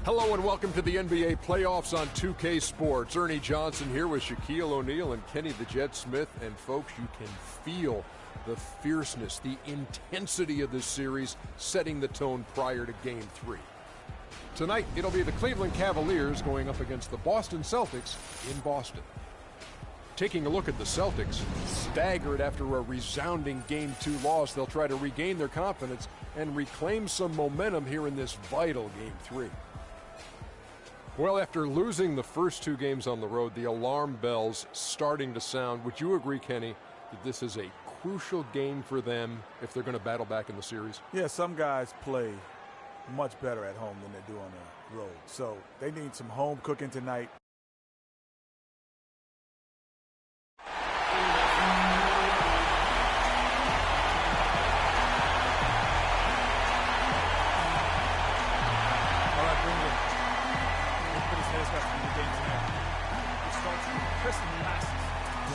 Hello and welcome to the NBA playoffs on 2K Sports. Ernie Johnson here with Shaquille O'Neal and Kenny the Jet Smith. And folks, you can feel the fierceness, the intensity of this series setting the tone prior to Game 3. Tonight, it'll be the Cleveland Cavaliers going up against the Boston Celtics in Boston. Taking a look at the Celtics, staggered after a resounding Game 2 loss, they'll try to regain their confidence and reclaim some momentum here in this vital Game 3. Well, after losing the first 2 games on the road, the alarm bells starting to sound. Would you agree, Kenny, that this is a crucial game for them if they're going to battle back in the series? Yeah, some guys play much better at home than they do on the road. So they need some home cooking tonight.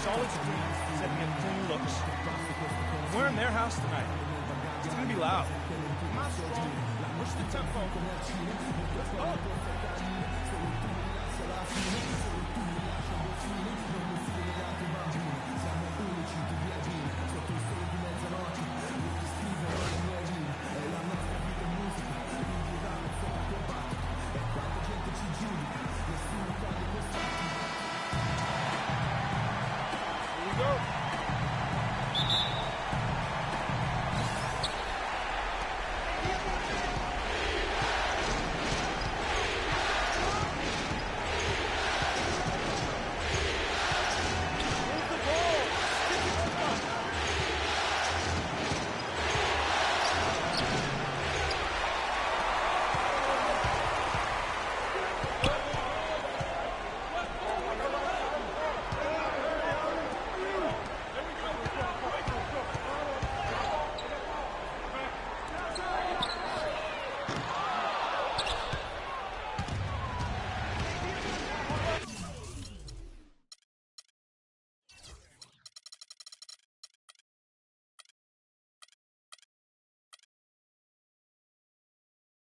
Solid screens, setting up clean looks. We're in their house tonight. It's going to be loud. Come out strong. Push the tempo. Let's go.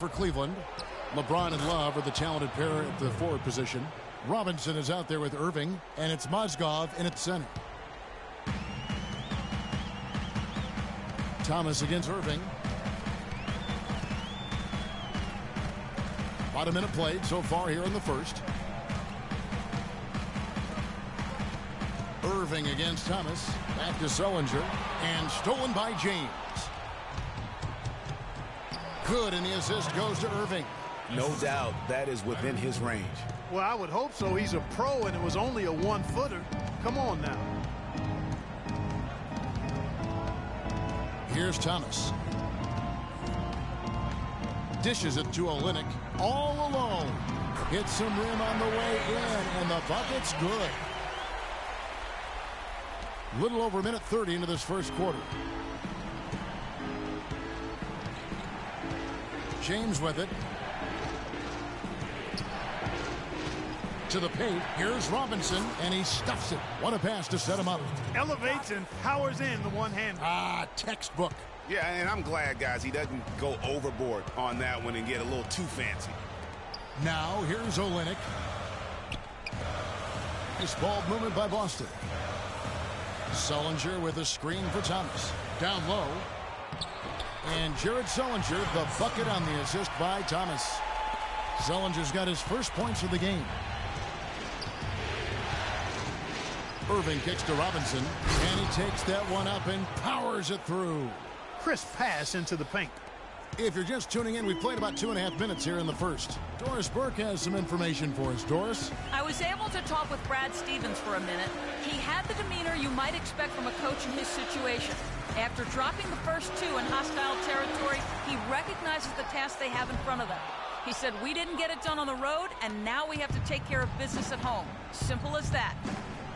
For Cleveland, LeBron and Love are the talented pair at the forward position. Robinson is out there with Irving, and it's Mozgov in at center. Thomas against Irving. About a minute played so far here in the first. Irving against Thomas. Back to Sullinger, and stolen by James. Good, and the assist goes to Irving. No doubt that is within his range. Well, I would hope so. He's a pro, and it was only a one-footer. Come on now. Here's Thomas. Dishes it to Olynyk. All alone. Hits some rim on the way in, and the bucket's good. Little over a minute 30 into this first quarter. James with it. To the paint. Here's Robinson, and he stuffs it. What a pass to set him up. Elevates and powers in the one-hand. Textbook. Yeah, and I'm glad, guys, he doesn't go overboard on that one and get a little too fancy. Now, here's Olynyk. Nice ball movement by Boston. Sullinger with a screen for Thomas. Down low. And Jared Sullinger, the bucket on the assist by Thomas. Sullinger's got his first points of the game. Irving kicks to Robinson, and he takes that one up and powers it through. Crisp pass into the paint. If you're just tuning in, we played about 2.5 minutes here in the first. Doris Burke has some information for us. Doris? I was able to talk with Brad Stevens for a minute. He had the demeanor you might expect from a coach in his situation. After dropping the first 2 in hostile territory, he recognizes the task they have in front of them. He said, we didn't get it done on the road, and now we have to take care of business at home. Simple as that.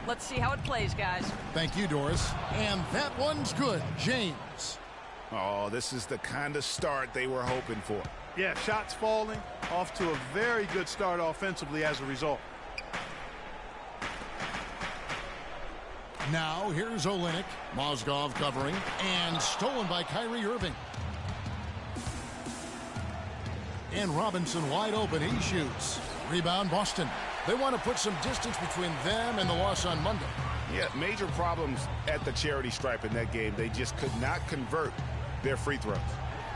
Let's see how it plays, guys. Thank you, Doris. And that one's good. James. Oh, this is the kind of start they were hoping for. Yeah, shots falling. Off to a very good start offensively as a result. Now here's Olynyk. Mozgov covering, and stolen by Kyrie Irving. And Robinson wide open. He shoots. Rebound, Boston. They want to put some distance between them and the loss on Monday. Yeah, major problems at the charity stripe in that game. They just could not convert their free throws.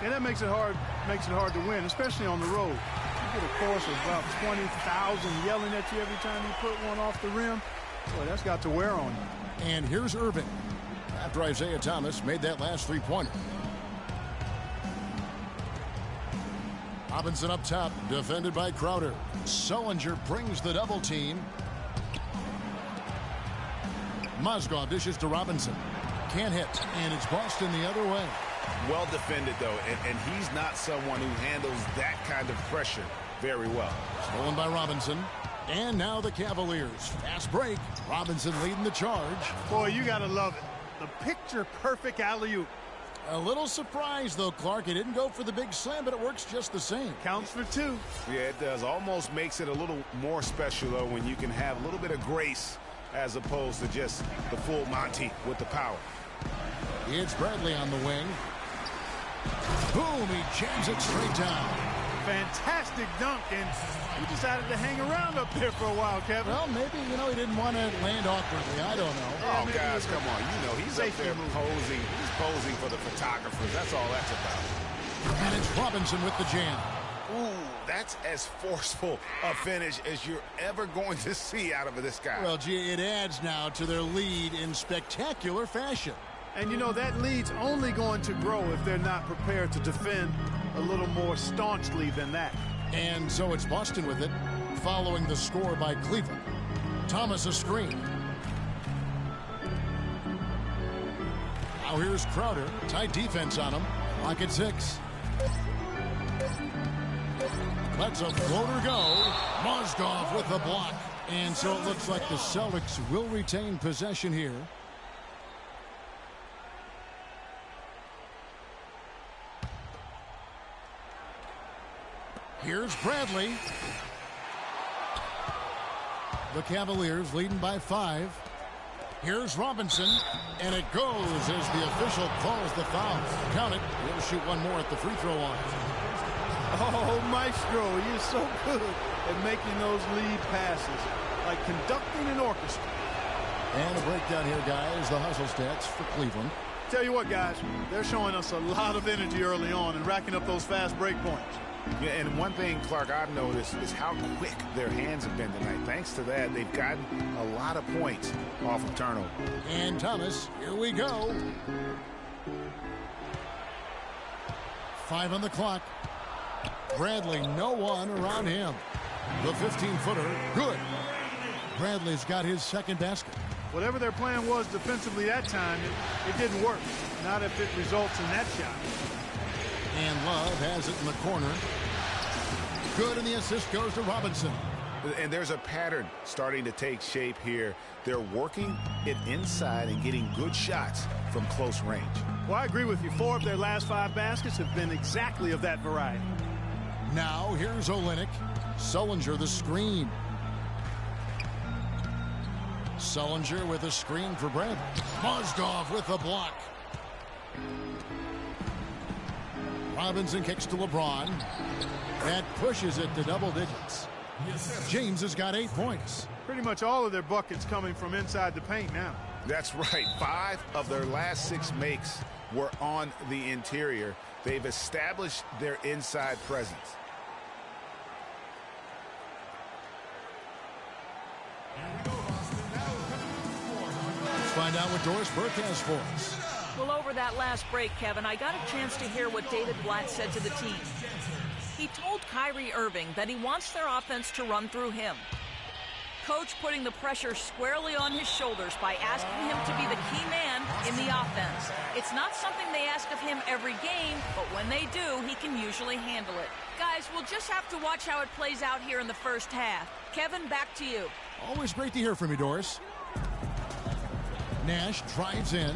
And that makes it hard to win, especially on the road. You get a chorus of about 20,000 yelling at you every time you put one off the rim. Boy, that's got to wear on you. And here's Irving after Isaiah Thomas made that last three-pointer. Robinson up top, defended by Crowder. Sullinger brings the double team. Mozgov dishes to Robinson. Can't hit, and it's Boston the other way. Well defended, though, and he's not someone who handles that kind of pressure very well. Stolen by Robinson. And now the Cavaliers. Fast break. Robinson leading the charge. Boy, you got to love it. The picture-perfect alley-oop. A little surprised, though, Clark. It didn't go for the big slam, but it works just the same. Counts for two. Yeah, it does. Almost makes it a little more special, though, when you can have a little bit of grace as opposed to just the full Monty with the power. It's Bradley on the wing. Boom, he jams it straight down. Fantastic dunk, and he decided to hang around up there for a while, Kevin. Well, maybe, he didn't want to land awkwardly. I don't know. Oh, guys, come on. He's up there posing. He's posing for the photographers. That's all that's about. And it's Robinson with the jam. Ooh, that's as forceful a finish as you're ever going to see out of this guy. Well, gee, it adds now to their lead in spectacular fashion. And, that lead's only going to grow if they're not prepared to defend a little more staunchly than that. And so it's Boston with it, following the score by Cleveland. Thomas a screen. Now here's Crowder. Tight defense on him. Clock at 6. Lets a floater go. Mozgov with the block. And so it looks like the Celtics will retain possession here. Here's Bradley. The Cavaliers leading by 5. Here's Robinson, and it goes as the official calls the foul. Count it. He'll shoot one more at the free throw line. Oh, Maestro, you're so good at making those lead passes, like conducting an orchestra. And a breakdown here, guys. The hustle stats for Cleveland. Tell you what, guys, they're showing us a lot of energy early on and racking up those fast break points. Yeah, and one thing, Clark, I've noticed is how quick their hands have been tonight. Thanks to that, they've gotten a lot of points off of turnover. And Thomas, here we go. 5 on the clock. Bradley, no one around him. The 15-footer, good. Bradley's got his second basket. Whatever their plan was defensively that time, it didn't work. Not if it results in that shot. And Love has it in the corner. Good, and the assist goes to Robinson. And there's a pattern starting to take shape here. They're working it inside and getting good shots from close range. Well, I agree with you. 4 of their last 5 baskets have been exactly of that variety. Now, here's Olynyk. Sullinger the screen. Sullinger with a screen for Bradley. Mozgov with the block. Robinson kicks to LeBron. That pushes it to double digits. James has got 8 points. Pretty much all of their buckets coming from inside the paint now. That's right. 5 of their last 6 makes were on the interior. They've established their inside presence. Let's find out what Doris Burke has for us. Well, over that last break, Kevin, I got a chance to hear what David Blatt said to the team. He told Kyrie Irving that he wants their offense to run through him. Coach putting the pressure squarely on his shoulders by asking him to be the key man in the offense. It's not something they ask of him every game, but when they do, he can usually handle it. Guys, we'll just have to watch how it plays out here in the first half. Kevin, back to you. Always great to hear from you, Doris. Nash drives in.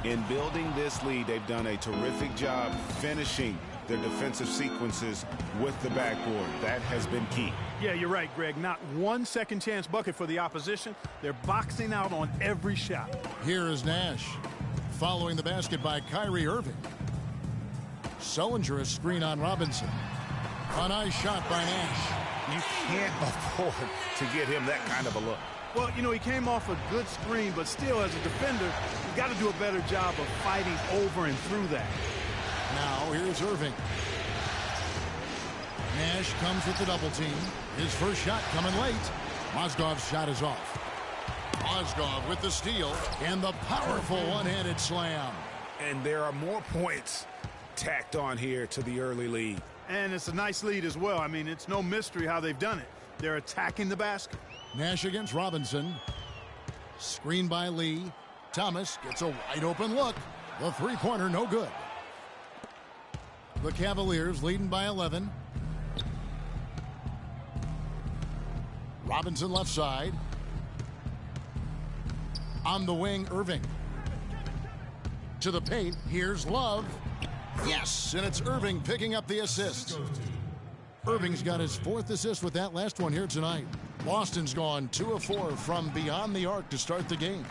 In building this lead, they've done a terrific job finishing their defensive sequences with the backboard. That has been key. Yeah, you're right, Greg. Not one second chance bucket for the opposition. They're boxing out on every shot. Here is Nash. Following the basket by Kyrie Irving. Sullinger a screen on Robinson. A nice shot by Nash. You can't afford to get him that kind of a look. Well, you know, he came off a good screen, but still, as a defender, you've got to do a better job of fighting over and through that. Now, here's Irving. Nash comes with the double team. His first shot coming late. Mozgov's shot is off. Mozgov with the steal and the powerful one-handed slam. And there are more points tacked on here to the early lead. And it's a nice lead as well. I mean, it's no mystery how they've done it. They're attacking the basket. Nash against Robinson. Screen by Lee. Thomas gets a wide open look. The three-pointer no good. The Cavaliers leading by 11. Robinson left side. On the wing, Irving. To the paint, here's Love. Yes, and it's Irving picking up the assist. Irving's got his fourth assist with that last one here tonight. Boston's gone 2 of 4 from beyond the arc to start the game.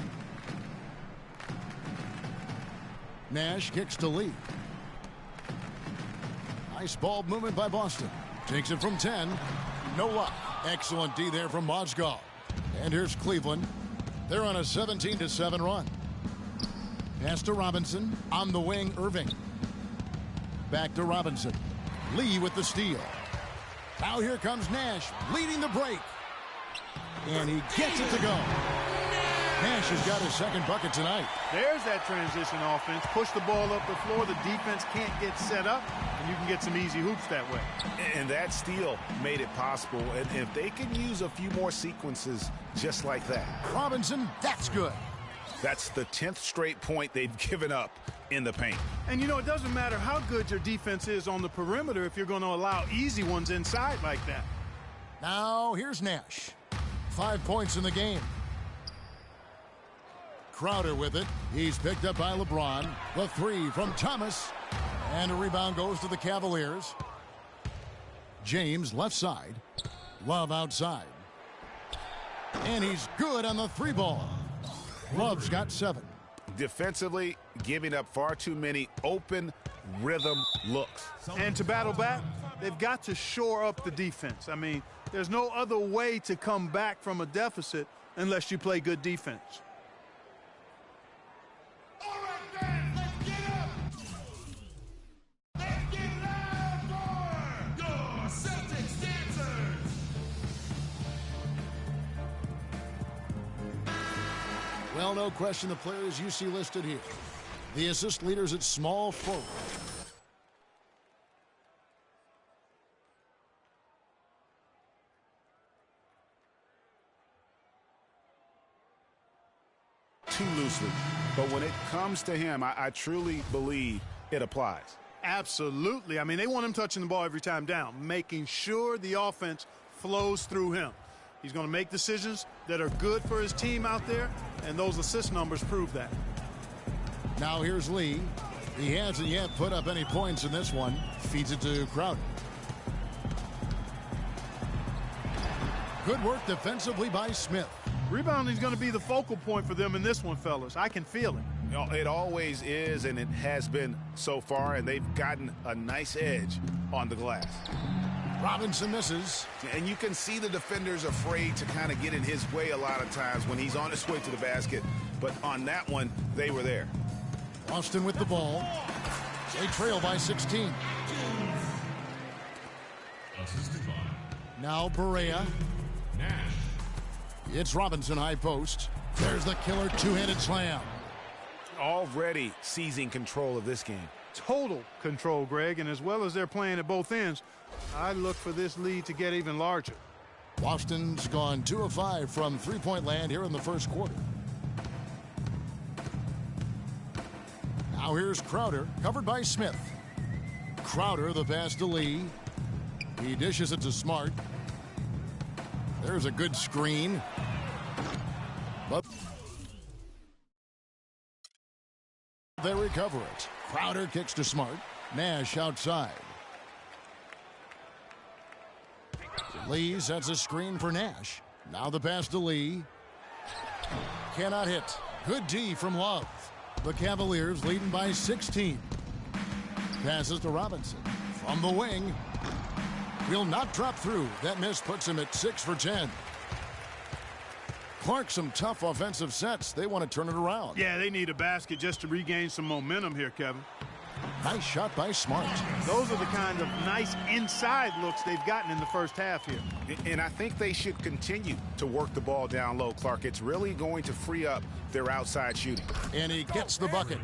Nash kicks to Lee. Nice ball movement by Boston. Takes it from 10. No luck. Excellent D there from Mozgov. And here's Cleveland. They're on a 17-7 run. Pass to Robinson. On the wing, Irving. Back to Robinson. Lee with the steal. Now here comes Nash leading the break. And he gets it to go. Nash has got his second bucket tonight. There's that transition offense. Push the ball up the floor. The defense can't get set up, and you can get some easy hoops that way. And that steal made it possible. And if they can use a few more sequences just like that. Robinson, that's good. That's the 10th straight point they've given up in the paint. And, you know, it doesn't matter how good your defense is on the perimeter if you're going to allow easy ones inside like that. Now, here's Nash. 5 points in the game. Crowder with it. He's picked up by LeBron. The three from Thomas. And a rebound goes to the Cavaliers. James left side. Love outside. And he's good on the three ball. Love's got 7. Defensively, giving up far too many open rhythm looks. And to battle back, they've got to shore up the defense. I mean, there's no other way to come back from a deficit unless you play good defense. All right, then, let's get up. Let's get loud for your Celtics dancers. Well, no question the players you see listed here. The assist leaders at small forward. Too loosely. But when it comes to him, I truly believe it applies. Absolutely. I mean, they want him touching the ball every time down, making sure the offense flows through him. He's going to make decisions that are good for his team out there, and those assist numbers prove that. Now here's Lee. He hasn't yet put up any points in this one. Feeds it to Crowder. Good work defensively by Smith. Rebounding is going to be the focal point for them in this one, fellas. I can feel it. You know, it always is, and it has been so far, and they've gotten a nice edge on the glass. Robinson misses. And you can see the defenders afraid to kind of get in his way a lot of times when he's on his way to the basket. But on that one, they were there. Boston with the ball. They trail by 16. Now Barea. It's Robinson high post. There's the killer two-handed slam. Already seizing control of this game. Total control, Greg, and as well as they're playing at both ends, I look for this lead to get even larger. Boston's gone 2 of 5 from three-point land here in the first quarter. Now here's Crowder, covered by Smith. Crowder, the pass to Lee. He dishes it to Smart. There's a good screen. But they recover it. Crowder kicks to Smart. Nash outside. Lee sets a screen for Nash. Now the pass to Lee. Cannot hit. Good D from Love. The Cavaliers leading by 16. Passes to Robinson. From the wing. will not drop through. That miss puts him at 6 for 10. Clark, some tough offensive sets. They want to turn it around. Yeah, they need a basket just to regain some momentum here, Kevin. Nice shot by Smart. Those are the kind of nice inside looks they've gotten in the first half here. And I think they should continue to work the ball down low, Clark. It's really going to free up their outside shooting. And he gets the bucket.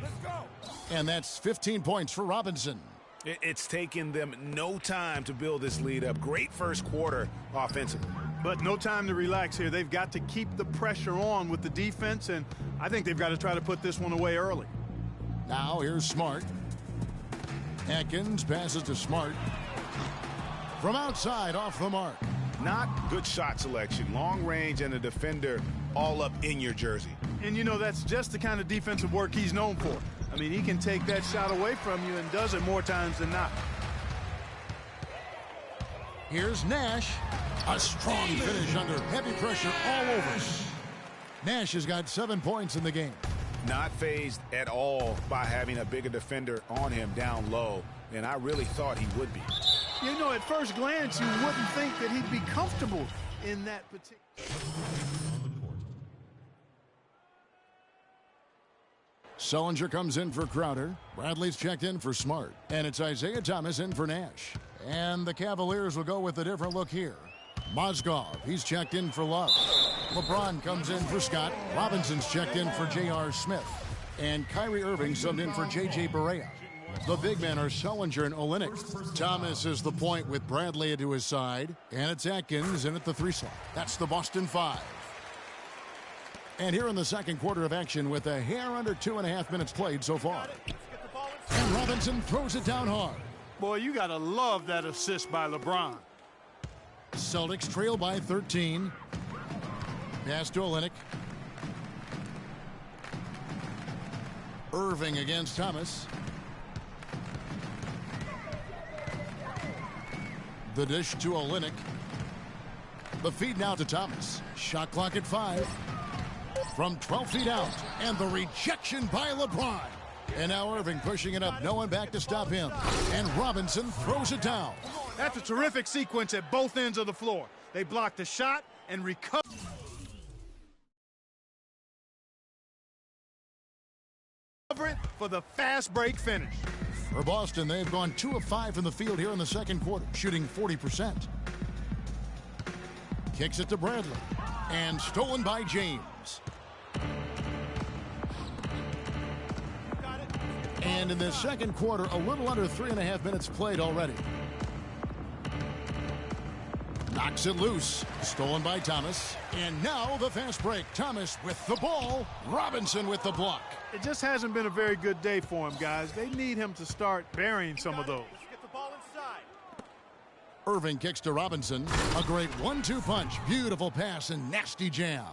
And that's 15 points for Robinson. It's taken them no time to build this lead up. Great first quarter offensively. But no time to relax here. They've got to keep the pressure on with the defense, and I think they've got to try to put this one away early. Now here's Smart. Atkins passes to Smart. From outside, off the mark. Not good shot selection. Long range and a defender all up in your jersey. And, you know, that's just the kind of defensive work he's known for. I mean, he can take that shot away from you and does it more times than not. Here's Nash. A strong finish under heavy pressure all over. Nash has got 7 points in the game. Not fazed at all by having a bigger defender on him down low, and I really thought he would be. You know, at first glance, you wouldn't think that he'd be comfortable in that particular. Sullinger comes in for Crowder. Bradley's checked in for Smart. And it's Isaiah Thomas in for Nash. And the Cavaliers will go with a different look here. Mozgov, he's checked in for Love. LeBron comes in for Scott. Robinson's checked in for J.R. Smith. And Kyrie Irving subbed in for J.J. Barea. The big men are Sullinger and Olynyk. Thomas is the point with Bradley to his side. And it's Atkins in at the 3 slot. That's the Boston 5. And here in the second quarter of action with a hair under 2.5 minutes played so far. And Robinson throws it down hard. Boy, you got to love that assist by LeBron. Celtics trail by 13. Pass to Olynyk. Irving against Thomas. The dish to Olynyk. The feed now to Thomas. Shot clock at 5. From 12 feet out. And the rejection by LeBron. And now Irving pushing it up. No one back to stop him. And Robinson throws it down. That's a terrific sequence at both ends of the floor. They blocked the shot and recovered it for the fast break finish. For Boston, they've gone 2 of 5 from the field here in the second quarter, shooting 40%. Kicks it to Bradley. And stolen by James. And in the second quarter, a little under 3.5 minutes played already. Knocks it loose. Stolen by Thomas. And now the fast break. Thomas with the ball. Robinson with the block. It just hasn't been a very good day for him, guys. They need him to start burying some of those. Get the ball inside. Irving kicks to Robinson. A great 1-2 punch. Beautiful pass and nasty jam.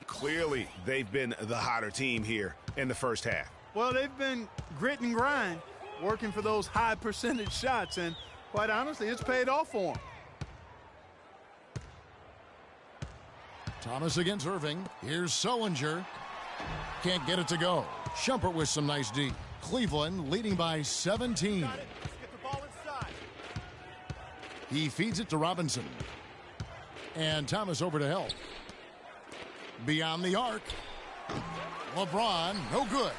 Clearly, they've been the hotter team here in the first half. Well, they've been grit and grind, working for those high percentage shots, and quite honestly, it's paid off for them. Thomas against Irving. Here's Sullinger. Can't get it to go. Shumpert with some nice D. Cleveland leading by 17. Get the ball inside. He feeds it to Robinson. And Thomas over to help. Beyond the arc. LeBron, no good.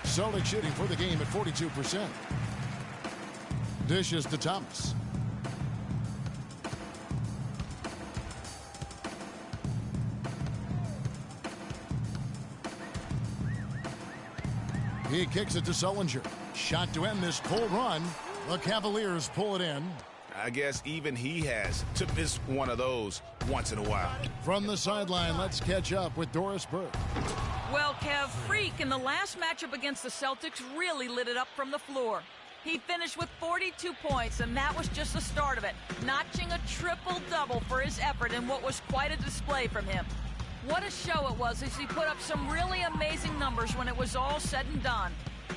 Celtics shooting for the game at 42%. Dishes to Thomas. He kicks it to Sullinger. Shot to end this cold run. The Cavaliers pull it in. I guess even he has to miss one of those once in a while. From the sideline, let's catch up with Doris Burke. Well, Kev, Freak in the last matchup against the Celtics really lit it up from the floor. He finished with 42 points, and that was just the start of it, notching a triple-double for his effort in what was quite a display from him. What a show it was as he put up some really amazing numbers when it was all said and done.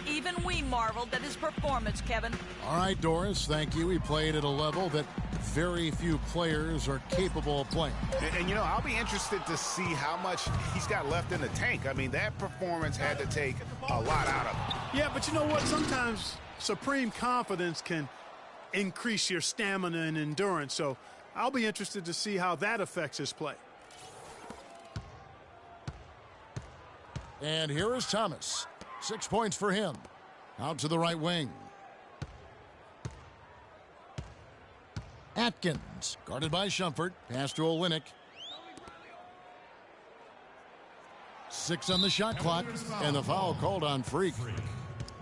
Even we marveled at his performance, Kevin. All right, Doris, thank you. He played at a level that very few players are capable of playing. And you know, I'll be interested to see how much he's got left in the tank. I mean, that performance had to take a lot out of him. Yeah, but you know what? Sometimes supreme confidence can increase your stamina and endurance. So I'll be interested to see how that affects his play. And here is Thomas. 6 points for him. Out to the right wing. Atkins, guarded by Shumpert. Pass to Olynyk. 6 on the shot clock, and the foul called on Freak.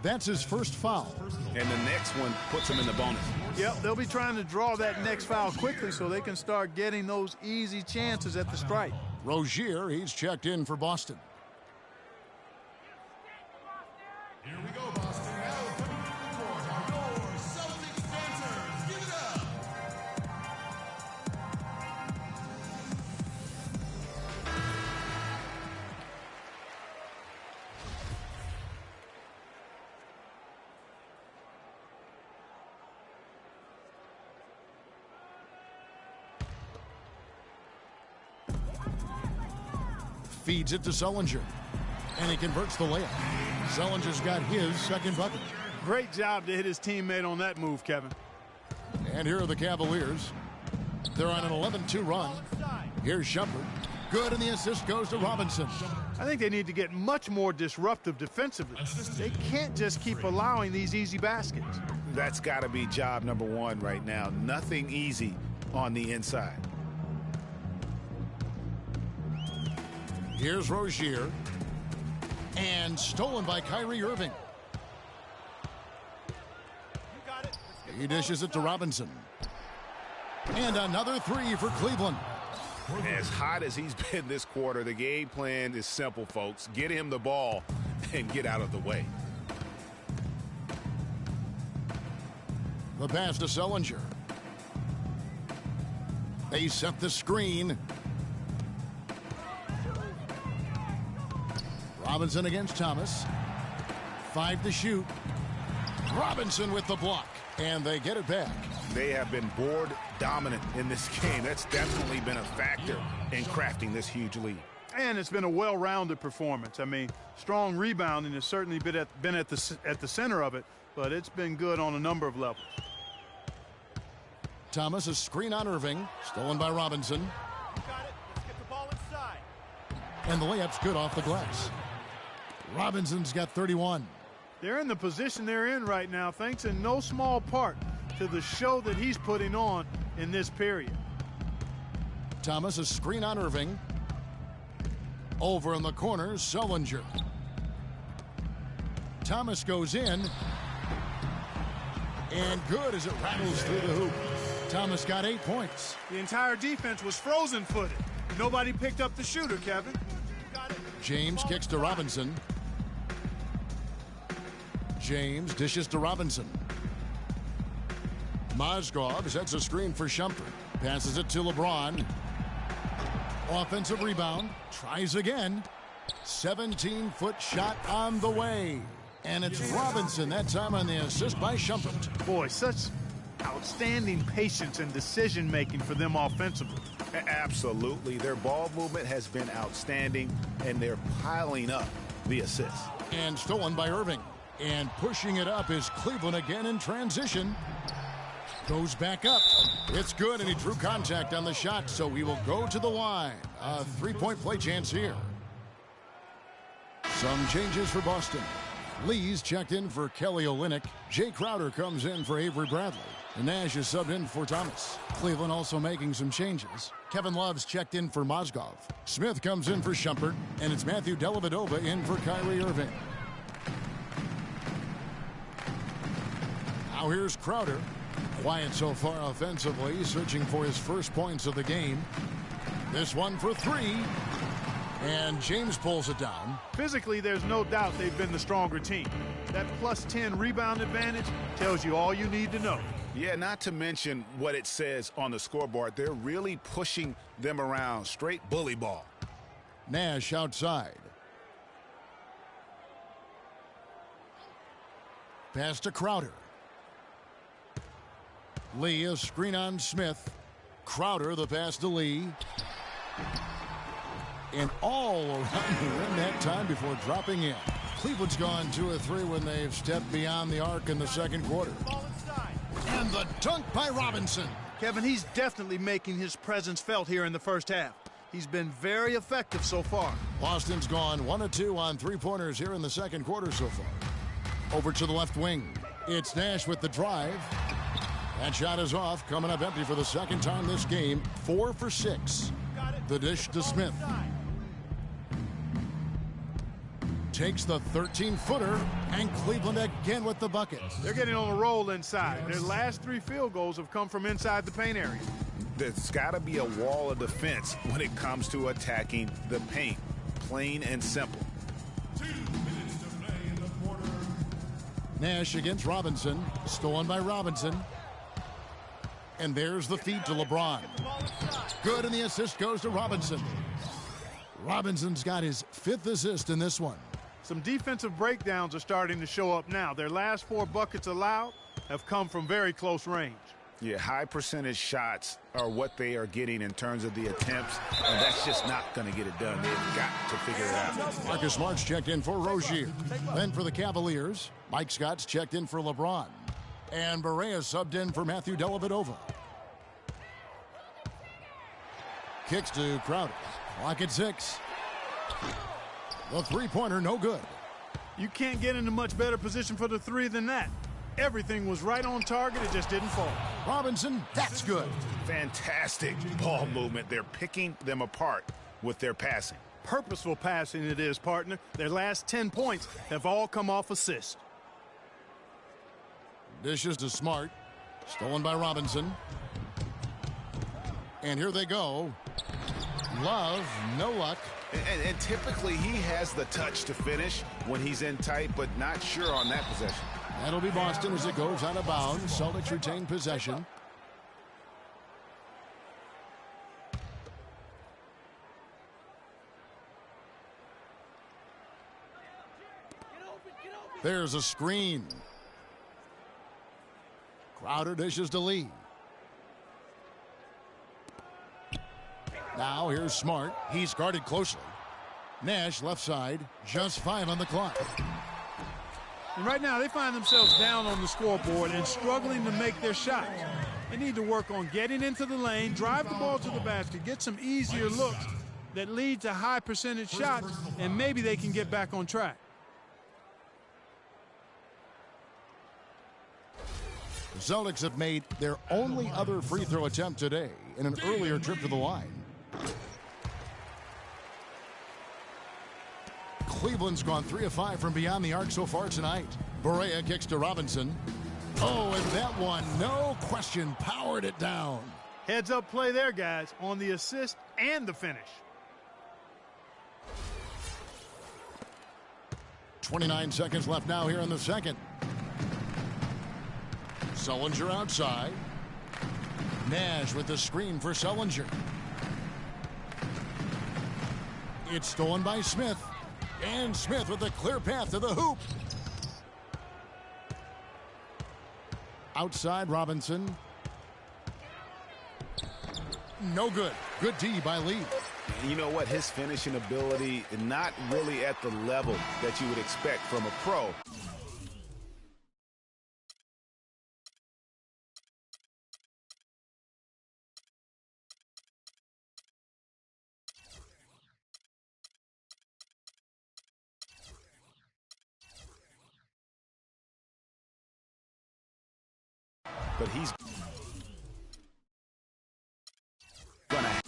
That's his first foul. And the next one puts him in the bonus. Yep, they'll be trying to draw that next foul quickly so they can start getting those easy chances at the stripe. Rozier, he's checked in for Boston. Here we go, Boston. Now coming to the court are your Celtics dancers. Give it up. Feeds it to Sullinger, and he converts the layup. Sullinger's got his second bucket. Great job to hit his teammate on that move, Kevin. And here are the Cavaliers. They're on an 11-2 run. Here's Shumpert. Good, and the assist goes to Robinson. I think they need to get much more disruptive defensively. They can't just keep allowing these easy baskets. That's got to be job number one right now. Nothing easy on the inside. Here's Rozier. And stolen by Kyrie Irving. He dishes it to Robinson. And another three for Cleveland. As hot as he's been this quarter, the game plan is simple, folks. Get him the ball and get out of the way. The pass to Sullinger. They set the screen. Robinson against Thomas. 5 to shoot. Robinson with the block. And they get it back. They have been board dominant in this game. That's definitely been a factor in crafting this huge lead. And it's been a well-rounded performance. I mean, strong rebounding has certainly been at the center of it, but it's been good on a number of levels. Thomas, a screen on Irving. Stolen by Robinson. You got it. Let's get the ball inside. And the layup's good off the glass. Robinson's got 31. They're in the position they're in right now, thanks in no small part to the show that he's putting on in this period. Thomas, a screen on Irving. Over in the corner, Sullinger. Thomas goes in. And good as it rattles through the hoop. Thomas got 8 points. The entire defense was frozen-footed. Nobody picked up the shooter, Kevin. James kicks to Robinson. James dishes to Robinson. Mozgov sets a screen for Shumpert. Passes it to LeBron. Offensive rebound. Tries again. 17-foot shot on the way. And it's Robinson that time on the assist by Shumpert. Boy, such outstanding patience and decision-making for them offensively. Absolutely. Their ball movement has been outstanding, and they're piling up the assists. And stolen by Irving. And pushing it up is Cleveland again in transition. Goes back up. It's good, and he drew contact on the shot, so he will go to the line. A 3-point play chance here. Some changes for Boston. Lee's checked in for Kelly Olynyk. Jay Crowder comes in for Avery Bradley. And Nash is subbed in for Thomas. Cleveland also making some changes. Kevin Love's checked in for Mozgov. Smith comes in for Shumpert. And it's Matthew Dellavedova in for Kyrie Irving. Now here's Crowder. Quiet so far offensively, searching for his first points of the game. This one for 3. And James pulls it down. Physically, there's no doubt they've been the stronger team. That plus 10 rebound advantage tells you all you need to know. Yeah, not to mention what it says on the scoreboard. They're really pushing them around. Straight bully ball. Nash outside. Pass to Crowder. Lee, a screen on Smith. Crowder, the pass to Lee. And all around the rim that time before dropping in. Cleveland's gone 2 of 3 when they've stepped beyond the arc in the second quarter. And the dunk by Robinson. Kevin, he's definitely making his presence felt here in the first half. He's been very effective so far. Boston's gone 1 of 2 on three-pointers here in the second quarter so far. Over to the left wing. It's Nash with the drive. That shot is off, coming up empty for the second time this game. 4 for 6. The dish to Smith. Takes the 13-footer, and Cleveland again with the bucket. They're getting on a roll inside. Their last 3 field goals have come from inside the paint area. There's got to be a wall of defense when it comes to attacking the paint. Plain and simple. 2 minutes to play in the quarter. Nash against Robinson. Stolen by Robinson. And there's the feed to LeBron. Good, and the assist goes to Robinson. Robinson's got his 5th assist in this one. Some defensive breakdowns are starting to show up now. Their last 4 buckets allowed have come from very close range. Yeah, high percentage shots are what they are getting in terms of the attempts, and that's just not going to get it done. They've got to figure it out. Marcus Smart's checked in for Rozier. Then for the Cavaliers, Mike Scott's checked in for LeBron. And Barea subbed in for Matthew Dellavedova. Kicks to Crowder. Clock at 6. The three-pointer, no good. You can't get in a much better position for the 3 than that. Everything was right on target. It just didn't fall. Robinson, that's good. Fantastic ball movement. They're picking them apart with their passing. Purposeful passing it is, partner. Their last 10 points have all come off assist. Dishes to Smart. Stolen by Robinson. And here they go. Love, no luck. And typically he has the touch to finish when he's in tight, but not sure on that possession. That'll be Boston as it goes out of bounds. Celtics retain possession. There's a screen. Crowder dishes to Lee. Now here's Smart. He's guarded closely. Nash left side. Just 5 on the clock. And right now they find themselves down on the scoreboard and struggling to make their shots. They need to work on getting into the lane, drive the ball to the basket, get some easier looks that lead to high percentage shots, and maybe they can get back on track. The Celtics have made their only other free throw attempt today in an earlier trip to the line. Cleveland's gone 3 of 5 from beyond the arc so far tonight. Barea kicks to Robinson. Oh, and that one, no question, powered it down. Heads up play there, guys, on the assist and the finish. 29 seconds left now here in the second. Sullinger outside. Nash with the screen for Sullinger. It's stolen by Smith. And Smith with a clear path to the hoop. Outside Robinson. No good. Good D by Lee. You know what? His finishing ability is not really at the level that you would expect from a pro. But he's gonna